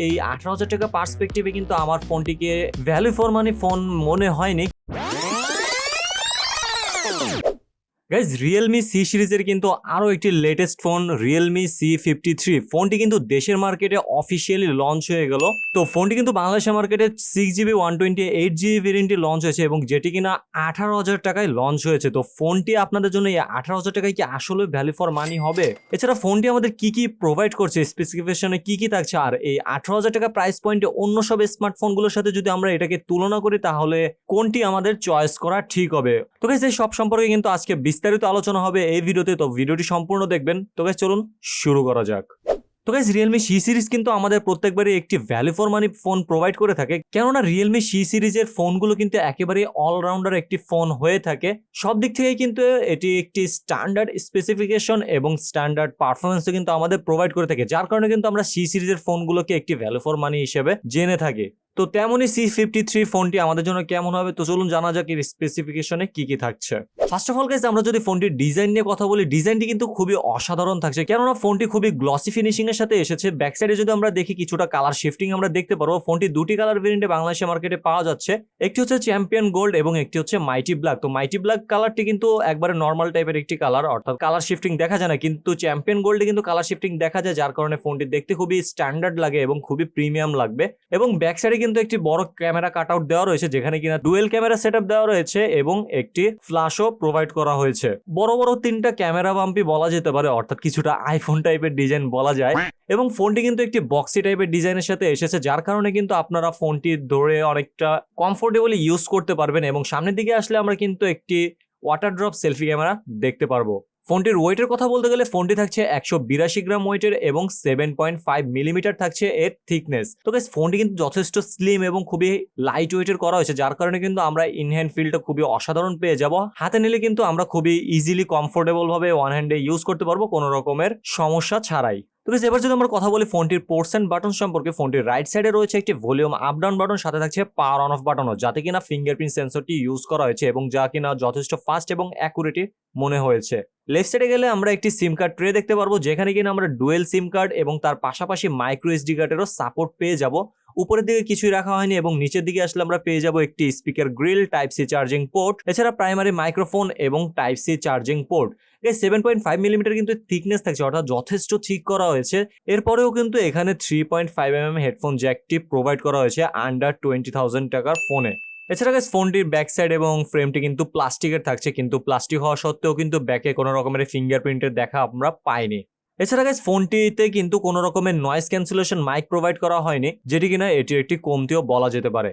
এই 18,000 টাকা পার্সপেক্টিভে কিন্তু আমার ফোনটিকে ভ্যালু ফর মানি ফোন মনে হয়নি। গাইজ Realme C সিরিজের কিন্তু আরো একটি লেটেস্ট ফোন Realme C53 ফোনটি কিন্তু দেশের মার্কেটে অফিসিয়ালি লঞ্চ হয়ে গেল। তো ফোনটি কিন্তু বাংলাদেশের মার্কেটে 6GB 128GB ভেরিয়েন্টে লঞ্চ হয়েছে এবং যেটি কিনা 18,000 টাকায় লঞ্চ হয়েছে। তো ফোনটি আপনাদের জন্য এই 18,000 টাকায় কি আসলে ভ্যালু ফর মানি হবে? এছাড়া ফোনটি আমাদের কি কি প্রোভাইড করছে, স্পেসিফিকেশনে কি কি থাকছে, আর এই 18,000 টাকা প্রাইস পয়েন্টে অন্য সব স্মার্টফোনগুলোর সাথে যদি আমরা এটাকে তুলনা করি তাহলে কোনটি আমাদের চয়েস করা ঠিক হবে? তো গাইজ এই সব সম্পর্কে কিন্তু আজকে বিস্তারিত আলোচনা হবে এই ভিডিওতে, তো ভিডিওটি সম্পূর্ণ দেখবেন। তো গাইজ চলুন শুরু করা যাক। তো গাইজ Realme C সিরিজ কিন্তু আমাদের প্রত্যেকবারই একটি value for money phone provide করে থাকে, কেননা Realme C সিরিজের ফোনগুলো কিন্তু একেবারে অলরাউন্ডার একটি ফোন হয়ে থাকে। সব দিক থেকে কিন্তু এটি একটি স্ট্যান্ডার্ড স্পেসিফিকেশন এবং স্ট্যান্ডার্ড পারফরমেন্সও কিন্তু আমাদের প্রোভাইড করে থাকে, যার কারণে কিন্তু আমরা C সিরিজের ফোনগুলোকে একটি ভ্যালু ফর মানি হিসেবে জেনে থাকি। তো তেমনই C53 ফোনটি আমাদের জন্য কেমন হবে, তো চলুন জানা যাক এর স্পেসিফিকেশনে কি কি থাকছে। ফার্স্ট অফ অল গাইস, আমরা যদি ফোনটির ডিজাইন নিয়ে কথা বলি, ডিজাইনটি কিন্তু খুবই অসাধারণ থাকছে, কেননা ফোনটি খুবই গ্লসি ফিনিশিং এর সাথে এসেছে। ব্যাক সাইডে যদি আমরা দেখি কিছুটা কালার শিফটিং আমরা দেখতে পারবো। ফোনটি দুটি কালার ভেরিয়েন্টে বাংলাদেশের মার্কেটে পাওয়া যাচ্ছে, একটি হচ্ছে চ্যাম্পিয়ন গোল্ড এবং একটি হচ্ছে মাইটি ব্ল্যাক। তো মাইটি ব্ল্যাক কালারটি কিন্তু একবারে নর্মাল টাইপের একটি কালার, অর্থাৎ কালার শিফটিং দেখা যায় না, কিন্তু চ্যাম্পিয়ন গোল্ডে কিন্তু কালার শিফটিং দেখা যায়, যার কারণে ফোনটি দেখতে খুবই স্ট্যান্ডার্ড লাগে এবং খুবই প্রিমিয়াম লাগবে। এবং ব্যাক সাইডে কিন্তু একটি বড় ক্যামেরা কাট আউট দেওয়া রয়েছে, যেখানে কিনা ডুয়েল ক্যামেরা সেটআপ দেওয়া রয়েছে এবং একটি ফ্ল্যাশও প্রোভাইড করা হয়েছে। বড় বড় তিনটা ক্যামেরা বাম্পি বলা যেতে পারে, অর্থাৎ কিছুটা আইফোন টাইপের ডিজাইন বলা যায়। এবং ফোনটি কিন্তু একটি বক্সি টাইপের ডিজাইনের সাথে এসেছে, যার কারণে কিন্তু আপনারা ফোনটি ধরে অনেকটা কমফোর্টেবলি ইউজ করতে পারবেন। এবং সামনের দিকে আসলে আমরা কিন্তু একটি ওয়াটার ড্রপ সেলফি ক্যামেরা দেখতে পারবো। ফোনটির ওয়েটের কথা বলতে গেলে ফোনটি থাকছে 182 গ্রাম ওয়েটের এবং 7.5 মিলিমিটার থাকছে এর থিকনেস। তো গাইস ফোনটি কিন্তু যথেষ্ট স্লিম এবং খুবই লাইট ওয়েটের করা হয়েছে, যার কারণে কিন্তু আমরা ইনহ্যান্ড ফিলটা খুবই অসাধারণ পেয়ে যাব। হাতে নিলে কিন্তু আমরা খুবই ইজিলি কমফোর্টেবল ভাবে ওয়ান হ্যান্ডে ইউজ করতে পারবো কোনো রকমের সমস্যা ছাড়াই। তো গাইস এবার যদি আমরা কথা বলি ফোনটির পোর্টস এন্ড বাটন সম্পর্কে, ফোনটির রাইট সাইডে রয়েছে একটি ভলিউম আপ ডাউন বাটন, সাথে থাকছে পাওয়ার অন অফ বাটনও, যাতে কিনা ফিঙ্গারপ্রিন্ট সেন্সরটি ইউজ করা হয়েছে এবং যা কিনা যথেষ্ট ফাস্ট এবং অ্যাকুরেটি মনে হয়েছে। লেফট সাইডে গেলে আমরা একটি সিম কার্ড ট্রে দেখতে পারবো, যেখানে কিনা আমরা ডুয়েল সিম কার্ড এবং তার পাশাপাশি মাইক্রো এসডি কার্ডেরও সাপোর্ট পেয়ে যাব। উপরের দিকে কিছুই রাখা হয়নি এবং নিচের দিকে আসলে আমরা পেয়ে যাব একটি speaker grill, type C charging port, এছাড়া প্রাইমারি মাইক্রোফোন এবং type C charging port. 7.5 millimetre কিন্তু থিকনেস থাকছে, অর্থাৎ যথেষ্ট ঠিক করা হয়েছে। এরপরেও কিন্তু এখানে 3.5mm হেডফোন জ্যাকটি প্রোভাইড করা হয়েছে আন্ডার 20,000 টাকার ফোনে। এছাড়া গাইস ফোনটির ব্যাক সাইড এবং ফ্রেমটি কিন্তু প্লাস্টিকের থাকছে, কিন্তু প্লাস্টিক হওয়া সত্ত্বেও কিন্তু ব্যাকে কোনো রকমের ফিঙ্গারপ্রিন্টের দেখা আমরা পাইনি। এছাড়া গাইস ফোনটিতে কিন্তু কোনো রকমের নয়েজ ক্যান্সেলেশন মাইক প্রোভাইড করা হয়নি, যেটি কিনা এটির একটি কমতিও বলা যেতে পারে।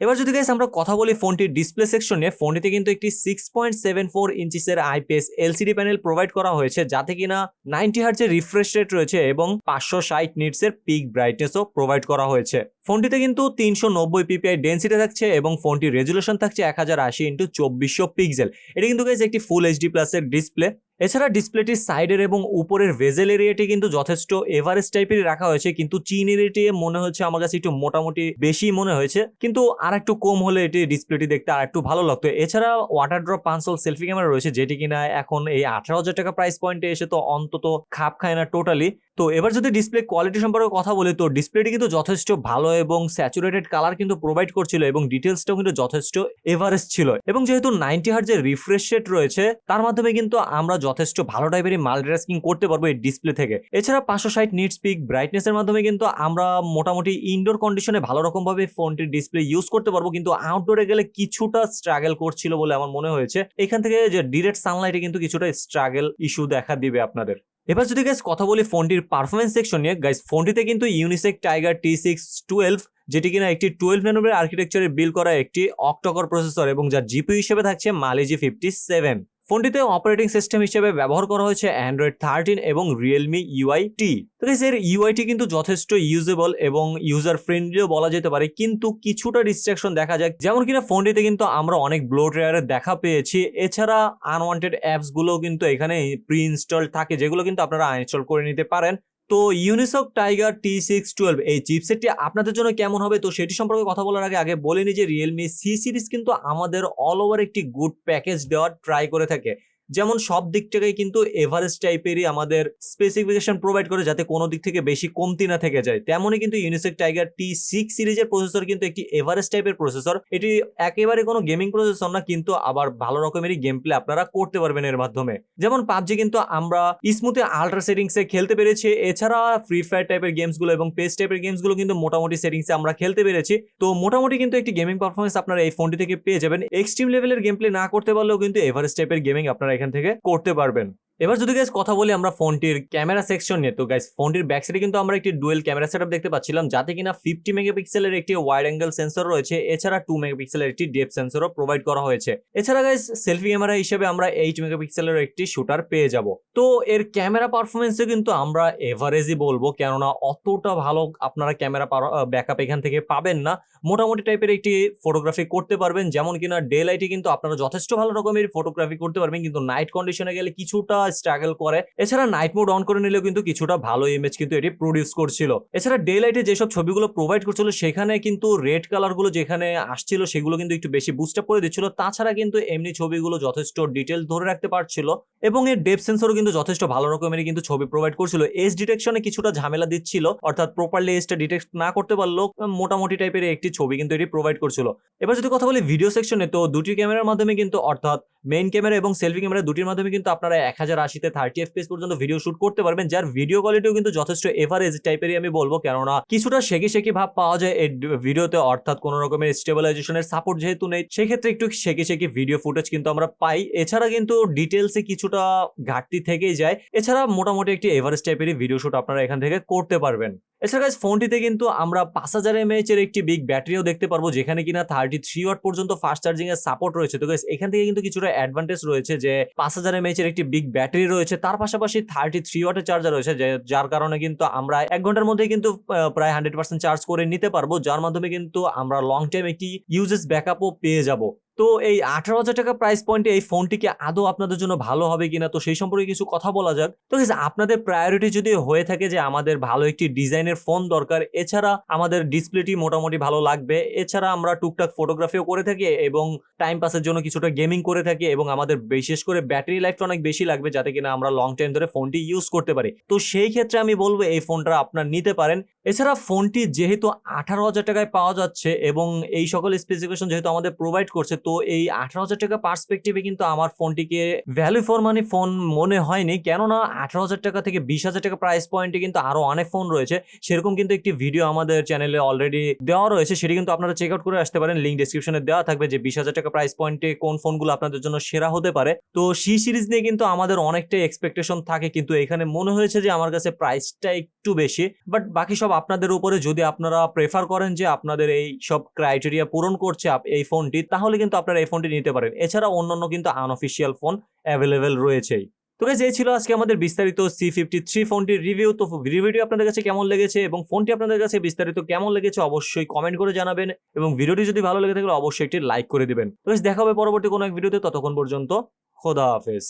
এবার যদি গাইস আমরা কথা বলি ফোনটির ডিসপ্লে সেকশনে, ফোনটিতে কিন্তু একটি 6.74 ইঞ্চিসের আইপিএস এলসিডি প্যানেল প্রোভাইড করা হয়েছে, যাতে কিনা 90 হার্টজের রিফ্রেশ রেট রয়েছে এবং 560 নিটসের পিক ব্রাইটনেসও প্রোভাইড করা হয়েছে। ফোনটিতে কিন্তু 390 পিপিআই ডেন্সিটি থাকছে এবং ফোনটির রেজুলেশন থাকছে 1080x2400 পিক্সেল। এটা কিন্তু গাইস একটি ফুল এইচডি প্লাসের ডিসপ্লে। এছাড়া ডিসপ্লেটির সাইডের এবং উপরের ভেজেল এরিয়াটি কিন্তু যথেষ্ট এভারেজ টাইপেরই রাখা হয়েছে, কিন্তু চিন এরিয়াটি মনে হচ্ছে আমার কাছে একটু মোটামুটি বেশি মনে হয়েছে, কিন্তু আর একটু কম হলে এটি ডিসপ্লেটি দেখতে আর একটু ভালো লাগতো। এছাড়া ওয়াটার ড্রপ পাঁচল সেলফি ক্যামেরা রয়েছে, যেটি কিনা এখন এই 18,000 টাকা প্রাইস পয়েন্টে এসে তো অন্তত খাপ খায় না টোটালি। তো এবার যদি ডিসপ্লে কোয়ালিটি সম্পর্কে কথা বলি, তো ডিসপ্লেটি কিন্তু যথেষ্ট ভালো এবং স্যাচুরেটেড কালার কিন্তু প্রোভাইড করছিল এবং ডিটেলসটাও কিন্তু যথেষ্ট এভারেজ ছিল। এবং যেহেতু 90 হার্টজের রিফ্রেশ রেট রয়েছে, তার মাধ্যমে কিন্তু আমরা যথেষ্ট ভালো টাইপের মাল্টিটাস্কিং করতে পারবো এই ডিসপ্লে থেকে। এছাড়া 560 নিটস পিক ব্রাইটনেসের মাধ্যমে কিন্তু আমরা মোটামুটি ইনডোর কন্ডিশনে ভালো রকম ভাবে ফোনটির ডিসপ্লে ইউজ করতে পারবো, কিন্তু আউটডোরে গেলে কিছুটা স্ট্রাগল করছিল বলে আমার মনে হয়েছে। এখান থেকে যে ডিরেক্ট সানলাইটে কিন্তু কিছুটা স্ট্রাগল ইস্যু দেখা দিবে আপনাদের। এবার যদি গাইস কথা বলি ফোনটির পারফরমেন্স সেকশন নিয়ে, গাইস ফোনটিতে কিন্তু ইউনিসেক টাইগার T612, যেটি কিনা একটি 12 ন্যানোমিটার আর্কিটেকচারে বিল্ড করা একটি অক্টোকর প্রসেসর এবং যার জিপিইউ হিসেবে থাকছে Mali G57। ফোনটিতে অপারেটিং সিস্টেম হিসেবে ব্যবহার করা হয়েছে Android 13 এবং Realme UI-T। তো গাইস এর UI-T কিন্তু যথেষ্ট ইউজেবল এবং ইউজার ফ্রেন্ডলিও বলা যেতে পারে, কিন্তু কিছুটা ডিস্ট্রাকশন দেখা যায়, যেমন কিনা ফোনটিতে কিন্তু আমরা অনেক ব্লোটওয়্যারের দেখা পেয়েছি। এছাড়া আনওয়ান্টেড অ্যাপস গুলো কিন্তু এখানে প্রি ইনস্টল থাকে, যেগুলো কিন্তু আপনারা আনইনস্টল করে নিতে পারেন। তো ইউনিসক টাইগার T612 এই চিপসেটটি আপনাদের জন্য কেমন হবে, তো সেটি সম্পর্কে কথা বলার আগে বলে নি যে Realme C সিরিজ কিন্তু আমাদের অল ওভার একটি গুড প্যাকেজ দেওয়ার ট্রাই করে থাকে। যেমন সব দিক থেকে কিন্তু এভারেজ টাইপেরই আমাদের স্পেসিফিকেশন প্রোভাইড করে, যাতে কোনো দিক থেকে বেশি কমতি না থেকে যায়। তেমনই কিন্তু ইউনিসেক টাইগার T6 সিরিজের প্রসেসর কিন্তু একটি এভারেজ টাইপের প্রসেসর। এটি একেবারে কোনো গেমিং প্রসেসর না, কিন্তু আবার ভালো রকমেরই গেম প্লে আপনারা করতে পারবেন এর মাধ্যমে। যেমন পাবজি কিন্তু আমরা স্মুথে আল্ট্রা সেটিংসে খেলতে পেরেছি, এছাড়া ফ্রি ফায়ার টাইপের গেমস গুলো এবং পেস টাইপের গেমস গুলো কিন্তু মোটামুটি সেটিংসে আমরা খেলতে পেরেছি। তো মোটামুটি কিন্তু একটি গেমিং পারফরমেন্স আপনারা এই ফোনটি থেকে পেয়ে যাবেন। এক্সট্রিম লেভেলের গেম প্লে না করতে পারলেও কিন্তু এভারেজ টাইপের গেমিং আপনারা এখান থেকে করতে পারবেন। এবার যদি গাইস কথা বলি আমরা ফোনটির ক্যামেরা সেকশন নিয়ে, তো গাইস ফোনটির ব্যাক সাইডে কিন্তু আমরা একটি ডুয়েল ক্যামেরা সেটআপ দেখতে পাচ্ছিলাম, যাতে কিনা 50 মেগাপিক্সেলের একটি ওয়াইড অ্যাঙ্গেল সেন্সর রয়েছে, এছাড়া 2 মেগাপিক্সেলের একটি ডেপথ সেন্সরও প্রোভাইড করা হয়েছে। এছাড়া গাইস সেলফি ক্যামেরা হিসেবে আমরা 8 মেগাপিক্সেলের একটি শুটার পেয়ে যাব। তো এর ক্যামেরা পারফরমেন্সে কিন্তু আমরা এভারেজই বলবো, কেননা অতটা ভালো আপনারা ক্যামেরা ব্যাকআপ এখান থেকে পাবেন না। মোটামুটি টাইপের একটি ফটোগ্রাফি করতে পারবেন, যেমন কিনা ডে লাইটে কিন্তু আপনারা যথেষ্ট ভালো রকমের ফটোগ্রাফি করতে পারবেন, কিন্তু নাইট কন্ডিশনে গেলে কিছুটা স্ট্রাগল করে। এছাড়া নাইট মোড অন করে নিলেও কিন্তু কিছুটা ভালো ইমেজ কিন্তু এটি প্রডিউস করছিল। এছাড়া ডে লাইটে যেসব ছবিগুলো প্রোভাইড করছিল সেখানে কিন্তু রেড কালার গুলো যেখানে আসছিল সেগুলো কিন্তু একটু বেশি বুস্ট আপ করে দিচ্ছিল। তাছাড়া কিন্তু এমনি ছবিগুলো যথেষ্ট ডিটেল ধরে রাখতে পারছিল, এবং এর ডেপথ সেন্সরও কিন্তু যথেষ্ট ভালো রকমের কিন্তু ছবি প্রোভাইড করছিল। এজ ডিটেকশনে কিছুটা ঝামেলা দিচ্ছিল, অর্থাৎ প্রপারলি এজটা ডিটেক্ট না করতে পারলেও মোটামুটি টাইপের একটি ছবি কিন্তু এটি প্রোভাইড করছিল। এবার যদি কথা বলি ভিডিও সেকশনে, তো দুটি ক্যামেরার মাধ্যমে কিন্তু, অর্থাৎ মেইন ক্যামেরা এবং সেলফি ক্যামেরা দুটির মাধ্যমে কিন্তু আপনারা 1080-তে 30 FPS পর্যন্ত ভিডিও শুট করতে পারবেন, যার ভিডিও কোয়ালিটিও কিন্তু যথেষ্ট এভারেজ টাইপেরই আমি বলবো, কেননা কিছুটা শেকি শেকি ভাব পাওয়া যায় এই ভিডিওতে, অর্থাৎ কোনো রকমের স্টেবিলাইজেশনের সাপোর্ট যেহেতু নেই, সেক্ষেত্রে একটু শেকি শেকি ভিডিও ফুটেজ কিন্তু আমরা পাই। এছাড়া কিন্তু ডিটেলসে কিছুটা ঘাটতি থেকেই যায়। এছাড়া মোটামুটি একটি এভারেজ টাইপেরই ভিডিও শুট আপনারা এখান থেকে করতে পারবেন। এছাড়া গাইস ফোনটিতে কিন্তু আমরা 5000 mAh এর একটি বিগ ব্যাটারিও দেখতে পারবো, যেখানে কিনা 33 ওয়াট পর্যন্ত ফাস্ট চার্জিং এর সাপোর্ট রয়েছে। তো গাইস এখান থেকে কিন্তু কিছুটা অ্যাডভান্টেজ রয়েছে যে 5000 mAh এর একটি বিগ ব্যাটারি রয়েছে, তার পাশাপাশি 33 ওয়াটের চার্জার রয়েছে, যার কারণে কিন্তু আমরা 1 ঘন্টার মধ্যে কিন্তু প্রায় 100% চার্জ করে নিতে পারবো, যার মাধ্যমে কিন্তু আমরা লং টাইম একটি ইউজেস ব্যাকআপও পেয়ে যাব। তো এই 18,000 টাকা প্রাইস পয়েন্টে এই ফোনটি কি আদৌ আপনাদের জন্য ভালো হবে কিনা, তো সেই সম্পর্কে কিছু কথা বলা যাক। তো আপনাদের প্রায়োরিটি যদি হয়ে থাকে যে আমাদের ভালো একটি ডিজাইনের ফোন দরকার, এছাড়া আমাদের ডিসপ্লেটি মোটামুটি ভালো লাগবে, এছাড়া আমরা টুকটাক ফটোগ্রাফিও করে থাকি এবং টাইম পাসের জন্য কিছুটা গেমিং করে থাকি, এবং আমাদের বিশেষ করে ব্যাটারি লাইফটা অনেক বেশি লাগবে, যাতে কিনা আমরা লং টাইম ধরে ফোনটি ইউজ করতে পারি, তো সেই ক্ষেত্রে আমি বলবো এই ফোনটা আপনার নিতে পারেন। এছাড়া ফোনটি যেহেতু 18,000 টাকায় পাওয়া যাচ্ছে এবং এই সকল স্পেসিফিকেশন যেহেতু আমাদের প্রোভাইড করছে, তো এই 18,000 টাকা পার্সপেক্টিভে কিন্তু আমার ফোনটিকে ভ্যালু ফর মানি ফোন মনে হয়নি, কেননা 18,000 টাকা থেকে 20,000 টাকা প্রাইস পয়েন্টে কিন্তু আরো অনেক ফোন রয়েছে। সেরকম কিন্তু একটি ভিডিও আমাদের চ্যানেলে অলরেডি দেওয়া রয়েছে, সেটি কিন্তু আপনারা চেক আউট করে আসতে পারেন, লিঙ্ক ডেসক্রিপশনে দেওয়া থাকবে যে 20,000 টাকা প্রাইস পয়েন্টে কোন ফোনগুলো আপনাদের জন্য সেরা হতে পারে। তো সি সিরিজ নিয়ে কিন্তু আমাদের অনেকটাই এক্সপেকটেশন থাকে, কিন্তু এখানে মনে হয়েছে যে আমার কাছে প্রাইসটা একটু বেশি, বাট বাকি সব আপনাদের উপরে। যদি আপনারা প্রেফার করেন যে আপনাদের এই সব ক্রাইটেরিয়া পূরণ করছে এই ফোনটি, তাহলে কিন্তু আপনারা এই ফোনটি নিতে পারেন। এছাড়া অন্যান্য কিন্তু আনঅফিসিয়াল ফোন অ্যাভেলেবেল রয়েছেই। তো গাইস এই ছিল আজকে আমাদের বিস্তারিত C53 ফোনটির রিভিউ। তো ভিডিওটি আপনাদের কাছে কেমন লেগেছে এবং ফোনটি আপনাদের কাছে বিস্তারিত কেমন লেগেছে অবশ্যই কমেন্ট করে জানাবেন, এবং ভিডিওটি যদি ভালো লেগে থাকে অবশ্যই একটি লাইক করে দিবেন। তো গাইস দেখা হবে পরবর্তী কোনো এক ভিডিওতে, ততক্ষণ পর্যন্ত খোদা হাফেজ।